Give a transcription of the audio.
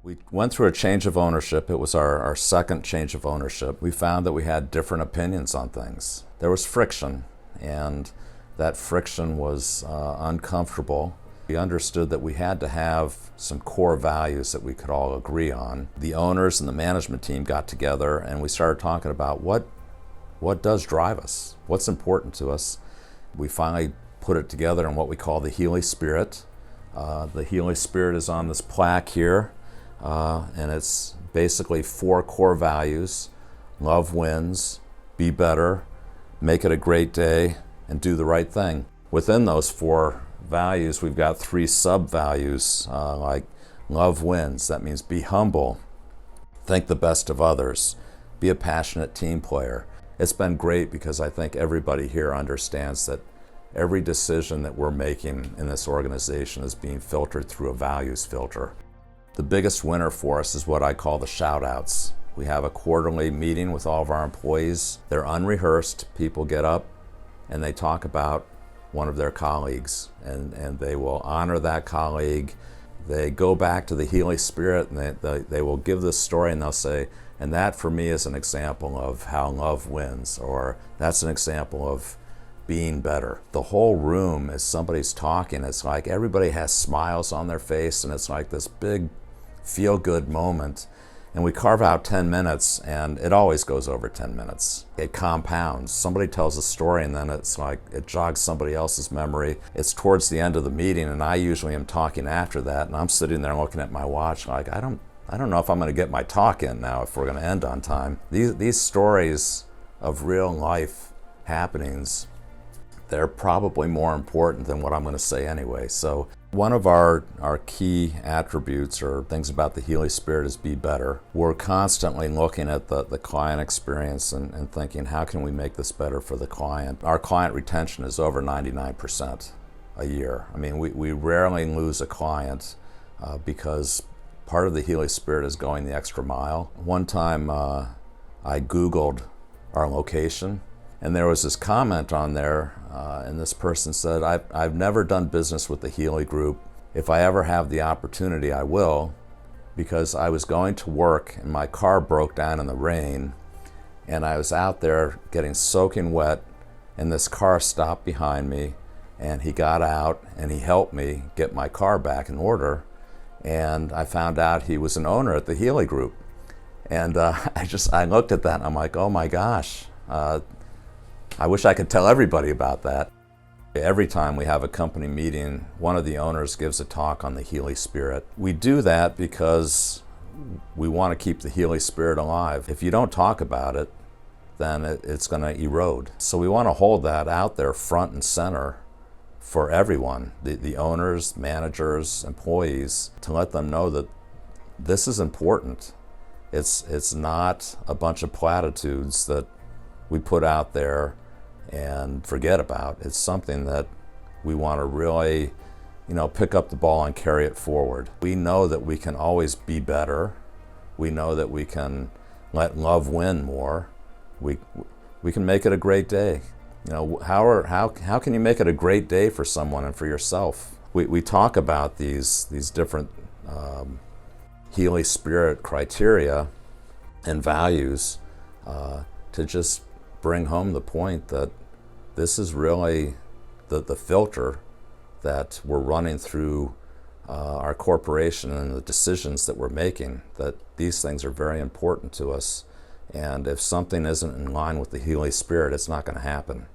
We went through a change of ownership. It was our second change of ownership. We found that we had different opinions on things. There was friction, and that friction was uncomfortable. We understood that we had to have some core values that we could all agree on. The owners and the management team got together and we started talking about what does drive us, what's important to us. We finally put it together in what we call the Healy Spirit. The Healy Spirit is on this plaque here. And it's basically 4 core values: love wins, be better, make it a great day, and do the right thing. Within those 4 values, we've got 3 sub-values, like love wins. That means be humble, think the best of others, be a passionate team player. It's been great because I think everybody here understands that every decision that we're making in this organization is being filtered through a values filter. The biggest winner for us is what I call the shout-outs. We have a quarterly meeting with all of our employees. They're unrehearsed. People get up and they talk about one of their colleagues, and they will honor that colleague. They go back to the Healy Spirit and they will give this story and they'll say, and that for me is an example of how love wins, or that's an example of being better. The whole room, as somebody's talking, it's like everybody has smiles on their face and it's like this big feel-good moment. And we carve out 10 minutes and it always goes over 10 minutes. It compounds. Somebody tells a story and then it's like it jogs somebody else's memory. It's towards the end of the meeting and I usually am talking after that and I'm sitting there looking at my watch like I don't know if I'm going to get my talk in now if we're going to end on time. These stories of real life happenings, they're probably more important than what I'm going to say anyway. So one of our key attributes or things about the Healy Spirit is be better. We're constantly looking at the client experience and thinking, how can we make this better for the client? Our client retention is over 99% a year. I mean, we rarely lose a client because part of the Healy Spirit is going the extra mile. One time I Googled our location, and there was this comment on there, and this person said, I've never done business with the Healy Group. If I ever have the opportunity, I will, because I was going to work and my car broke down in the rain, and I was out there getting soaking wet, and this car stopped behind me, and he got out and he helped me get my car back in order, and I found out he was an owner at the Healy Group. And I looked at that and I'm like, oh my gosh. I wish I could tell everybody about that. Every time we have a company meeting, one of the owners gives a talk on the Healy Spirit. We do that because we want to keep the Healy Spirit alive. If you don't talk about it, then it's going to erode. So we want to hold that out there front and center for everyone, the owners, managers, employees, to let them know that this is important. It's not a bunch of platitudes that we put out there and forget about. It's something that we want to really, pick up the ball and carry it forward. We know that we can always be better. We know that we can let love win more. We can make it a great day. How can you make it a great day for someone and for yourself? We talk about these different Healy Spirit criteria and values to just bring home the point that this is really the filter that we're running through our corporation and the decisions that we're making, that these things are very important to us. And if something isn't in line with the Healy Spirit, it's not going to happen.